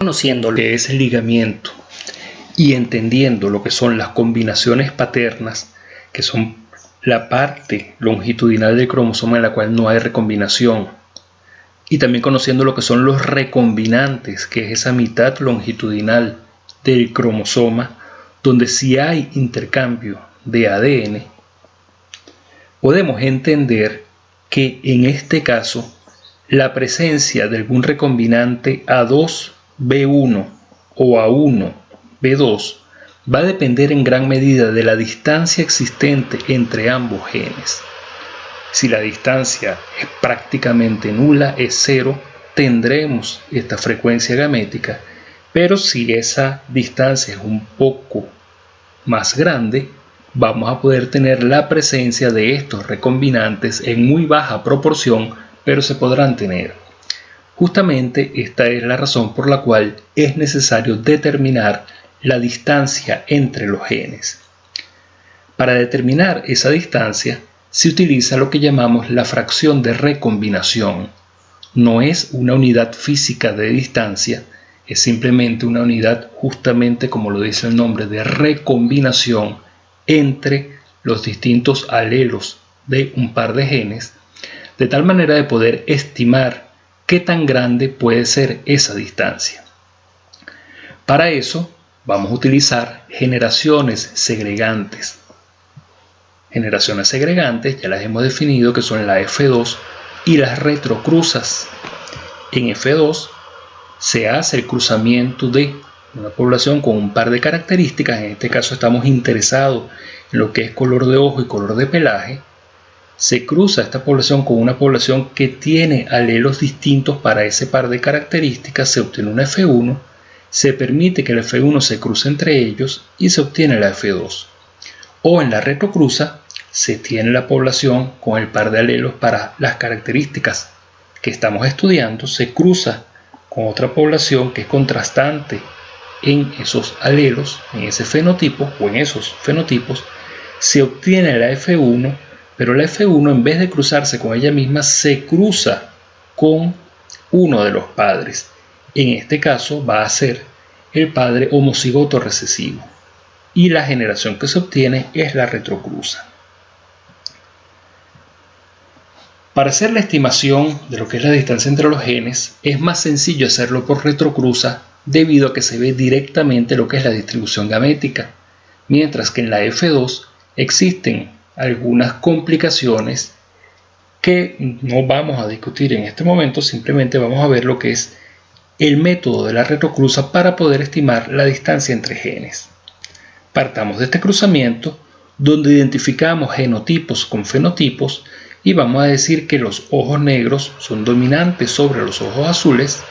Conociendo lo que es el ligamiento y entendiendo lo que son las combinaciones paternas, que son la parte longitudinal del cromosoma en la cual no hay recombinación, y también conociendo lo que son los recombinantes, que es esa mitad longitudinal del cromosoma, donde sí hay intercambio de ADN, podemos entender que en este caso la presencia de algún recombinante A2B1 o A1B2 va a depender en gran medida de la distancia existente entre ambos genes. Si la distancia es prácticamente nula, es cero, tendremos esta frecuencia gamética, pero si esa distancia es un poco más grande, vamos a poder tener la presencia de estos recombinantes en muy baja proporción, pero se podrán tener. Justamente esta es la razón por la cual es necesario determinar la distancia entre los genes. Para determinar esa distancia se utiliza lo que llamamos la fracción de recombinación. No es una unidad física de distancia, es simplemente una unidad, justamente como lo dice el nombre, de recombinación entre los distintos alelos de un par de genes, de tal manera de poder estimar qué tan grande puede ser esa distancia. Para eso vamos a utilizar generaciones segregantes. Generaciones segregantes ya las hemos definido, que son la F2 y las retrocruzas. En F2 se hace el cruzamiento de una población con un par de características. En este caso estamos interesados en lo que es color de ojo y color de pelaje. Se cruza esta población con una población que tiene alelos distintos para ese par de características, se obtiene una F1, se permite que el F1 se cruce entre ellos y se obtiene la F2. O en la retrocruza se tiene la población con el par de alelos para las características que estamos estudiando, se cruza con otra población que es contrastante en esos alelos, en ese fenotipo o en esos fenotipos, se obtiene la F1, pero la F1 en vez de cruzarse con ella misma se cruza con uno de los padres. En este caso va a ser el padre homocigoto recesivo y la generación que se obtiene es la retrocruza. Para hacer la estimación de lo que es la distancia entre los genes es más sencillo hacerlo por retrocruza debido a que se ve directamente lo que es la distribución gamética, mientras que en la F2 existen algunas complicaciones que no vamos a discutir en este momento, simplemente vamos a ver lo que es el método de la retrocruza para poder estimar la distancia entre genes. Partamos de este cruzamiento donde identificamos genotipos con fenotipos y vamos a decir que los ojos negros son dominantes sobre los ojos azules,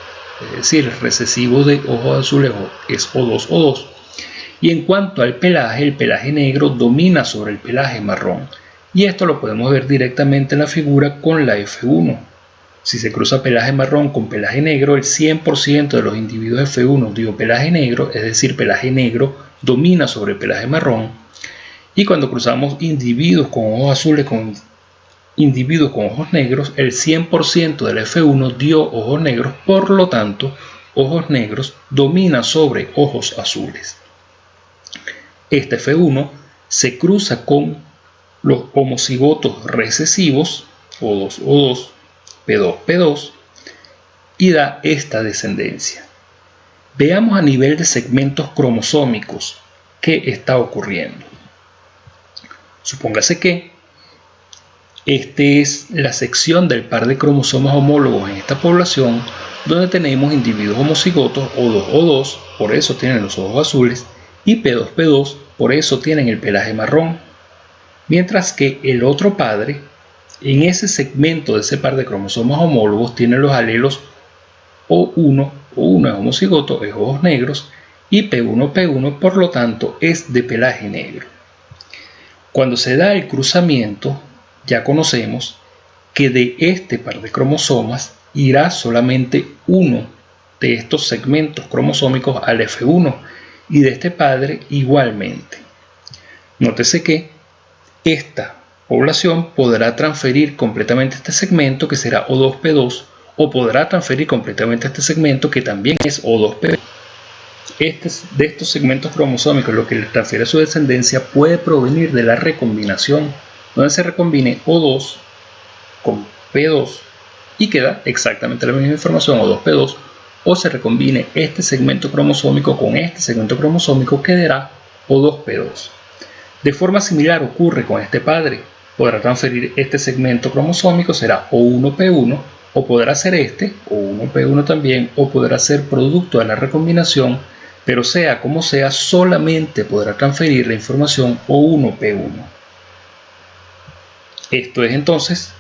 es decir, el recesivo de ojos azules es O2O2. Y en cuanto al pelaje, el pelaje negro domina sobre el pelaje marrón. Y esto lo podemos ver directamente en la figura con la F1. Si se cruza pelaje marrón con pelaje negro, el 100% de los individuos F1 dio pelaje negro, es decir, pelaje negro domina sobre pelaje marrón. Y cuando cruzamos individuos con ojos azules con individuos con ojos negros, el 100% del F1 dio ojos negros, por lo tanto, ojos negros domina sobre ojos azules. Este F1 se cruza con los homocigotos recesivos, O2O2, P2P2, y da esta descendencia. Veamos a nivel de segmentos cromosómicos qué está ocurriendo. Supóngase que esta es la sección del par de cromosomas homólogos en esta población, donde tenemos individuos homocigotos O2O2, por eso tienen los ojos azules, y P2P2, por eso tienen el pelaje marrón, mientras que el otro padre, en ese segmento de ese par de cromosomas homólogos, tiene los alelos O1 es homocigoto, es ojos negros, y P1P1, por lo tanto, es de pelaje negro. Cuando se da el cruzamiento, ya conocemos que de este par de cromosomas irá solamente uno de estos segmentos cromosómicos al F1 y de este padre igualmente. Nótese que esta población podrá transferir completamente este segmento, que será O2P2 o podrá transferir completamente este segmento que también es O2P2. De estos segmentos cromosómicos, lo que le transfiere a su descendencia puede provenir de la recombinación, donde se recombine O2 con P2 y queda exactamente la misma información, O2P2, o se recombine este segmento cromosómico con este segmento cromosómico, quedará O2P2. De forma similar ocurre con este padre. Podrá transferir este segmento cromosómico, será O1P1, o podrá ser este, O1P1 también, o podrá ser producto de la recombinación, pero sea como sea, solamente podrá transferir la información O1P1. Esto es entonces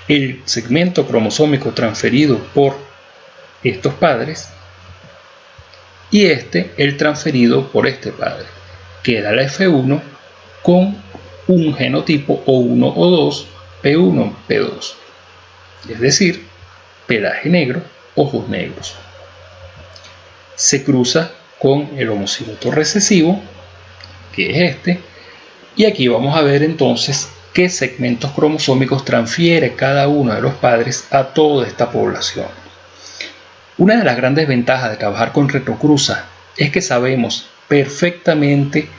el segmento cromosómico transferido por estos padres y el transferido por este padre. Queda la F1 con un genotipo O1 o 2 P1 P2, es decir, pelaje negro, ojos negros. Se cruza con el homocigoto recesivo, que es este, y aquí vamos a ver entonces qué segmentos cromosómicos transfiere cada uno de los padres a toda esta población. Una de las grandes ventajas de trabajar con retrocruza es que sabemos perfectamente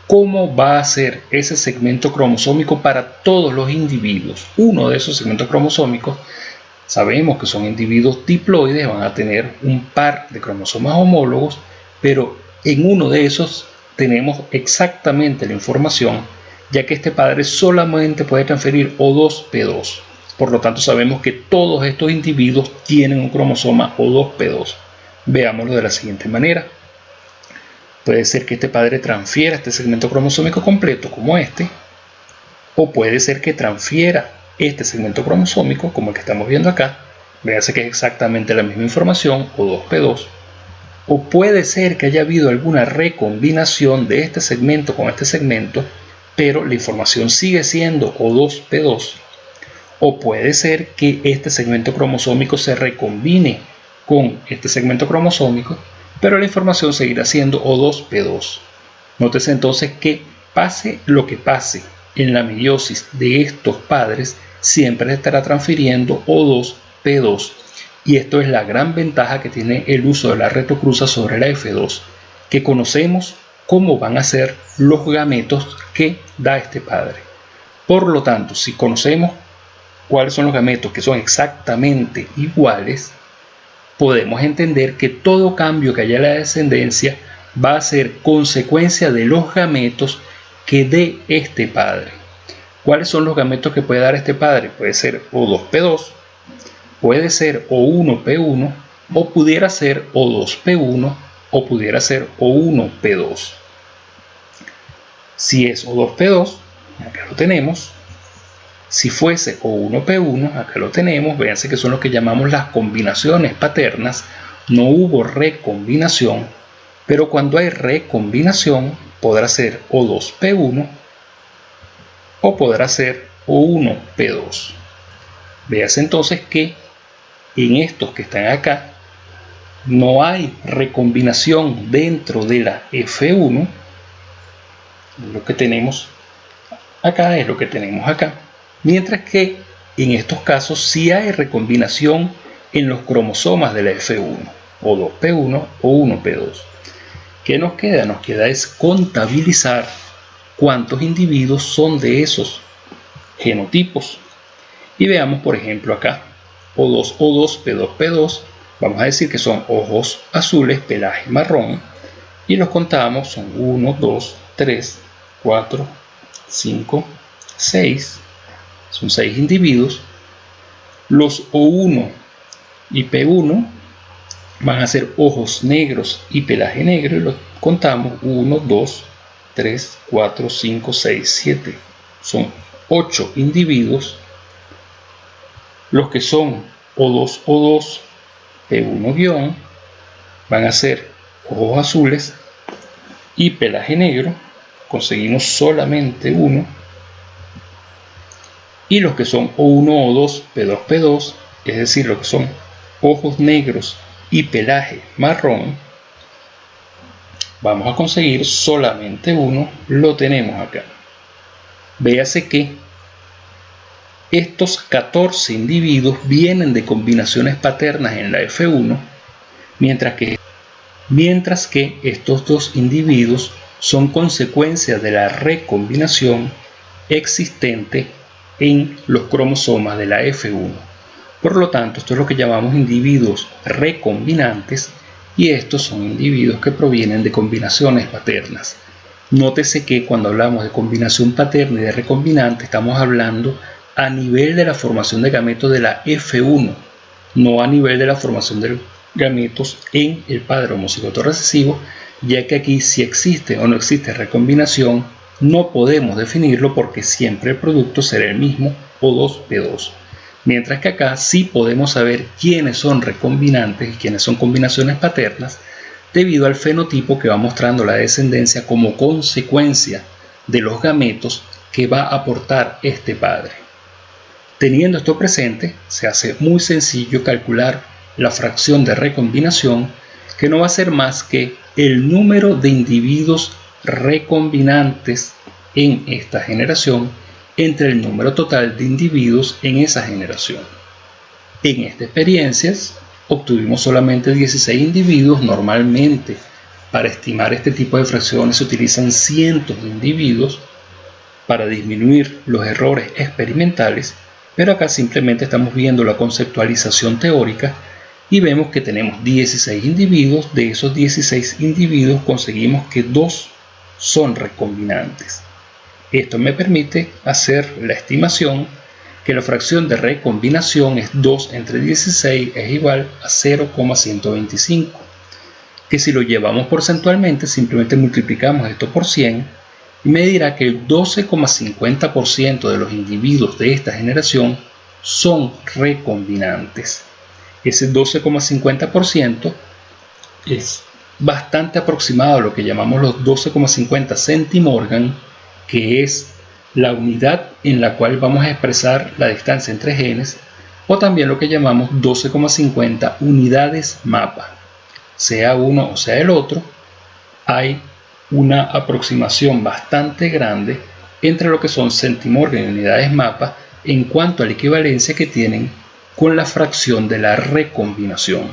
cómo va a ser ese segmento cromosómico para todos los individuos. Uno de esos segmentos cromosómicos sabemos que son individuos diploides, van a tener un par de cromosomas homólogos, pero en uno de esos tenemos exactamente la información, ya que este padre solamente puede transferir O2P2. Por lo tanto, sabemos que todos estos individuos tienen un cromosoma O2P2. Veámoslo de la siguiente manera. Puede ser que este padre transfiera este segmento cromosómico completo como este, o puede ser que transfiera este segmento cromosómico como el que estamos viendo acá. Véase que es exactamente la misma información, O2P2. O puede ser que haya habido alguna recombinación de este segmento con este segmento, pero la información sigue siendo O2P2. O puede ser que este segmento cromosómico se recombine con este segmento cromosómico, pero la información seguirá siendo O2P2. Nótese entonces que pase lo que pase en la meiosis de estos padres, siempre estará transfiriendo O2P2. Y esto es la gran ventaja que tiene el uso de la retrocruza sobre la F2, que conocemos cómo van a ser los gametos que da este padre. Por lo tanto, si conocemos cuáles son los gametos que son exactamente iguales, podemos entender que todo cambio que haya en la descendencia va a ser consecuencia de los gametos que dé este padre. ¿Cuáles son los gametos que puede dar este padre? Puede ser O2P2, puede ser O1P1, o pudiera ser O2P1, o pudiera ser O1P2. Si es O2P2, acá lo tenemos. Si fuese O1P1, acá lo tenemos. Véanse que son lo que llamamos las combinaciones paternas. No hubo recombinación, pero cuando hay recombinación podrá ser O2P1 o podrá ser O1P2. Véase entonces que en estos que están acá no hay recombinación dentro de la F1. Lo que tenemos acá es lo que tenemos acá. Mientras que en estos casos sí hay recombinación en los cromosomas de la F1, O2P1 o 1P2. ¿Qué nos queda? Nos queda es contabilizar cuántos individuos son de esos genotipos. Y veamos, por ejemplo, acá, O2, O2, P2, P2, vamos a decir que son ojos azules, pelaje marrón, y los contamos, son 1, 2, 3, 4, 5, 6, son 6 individuos. Los O1 y P1 van a ser ojos negros y pelaje negro, y los contamos 1, 2, 3, 4, 5, 6, 7. Son 8 individuos. Los que son O2, O2, P1- van a ser ojos azules y pelaje negro. Conseguimos solamente uno. Y los que son O1, O2, P2, P2, es decir, los que son ojos negros y pelaje marrón, vamos a conseguir solamente uno. Lo tenemos acá. Véase que Estos 14 individuos vienen de combinaciones paternas en la F1, mientras que estos 2 individuos son consecuencia de la recombinación existente en los cromosomas de la F1. Por lo tanto, esto es lo que llamamos individuos recombinantes, y estos son individuos que provienen de combinaciones paternas. Nótese que cuando hablamos de combinación paterna y de recombinante estamos hablando a nivel de la formación de gametos de la F1, no a nivel de la formación de gametos en el padre homocigoto recesivo, ya que aquí si existe o no existe recombinación no podemos definirlo porque siempre el producto será el mismo O2P2. Mientras que acá sí podemos saber quiénes son recombinantes y quiénes son combinaciones paternas debido al fenotipo que va mostrando la descendencia como consecuencia de los gametos que va a aportar este padre. Teniendo esto presente, se hace muy sencillo calcular la fracción de recombinación, que no va a ser más que el número de individuos recombinantes en esta generación entre el número total de individuos en esa generación. En esta experiencia obtuvimos solamente 16 individuos. Normalmente para estimar este tipo de fracciones se utilizan cientos de individuos para disminuir los errores experimentales, pero acá simplemente estamos viendo la conceptualización teórica y vemos que tenemos 16 individuos. De esos 16 individuos conseguimos que 2 son recombinantes. Esto me permite hacer la estimación que la fracción de recombinación es 2 entre 16 es igual a 0,125, que si lo llevamos porcentualmente simplemente multiplicamos esto por 100 y me dirá que el 12,50% de los individuos de esta generación son recombinantes. Ese 12,50% es bastante aproximado a lo que llamamos los 12,50 centimorgan, que es la unidad en la cual vamos a expresar la distancia entre genes, o también lo que llamamos 12,50 unidades mapa. Sea uno o sea el otro, hay una aproximación bastante grande entre lo que son centimorgan y unidades mapa en cuanto a la equivalencia que tienen con la fracción de la recombinación.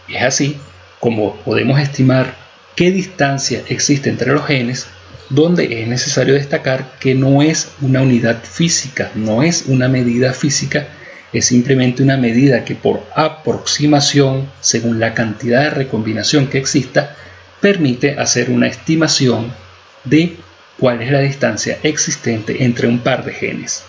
Es así como podemos estimar qué distancia existe entre los genes, donde es necesario destacar que no es una unidad física, no es una medida física, es simplemente una medida que por aproximación, según la cantidad de recombinación que exista, permite hacer una estimación de cuál es la distancia existente entre un par de genes.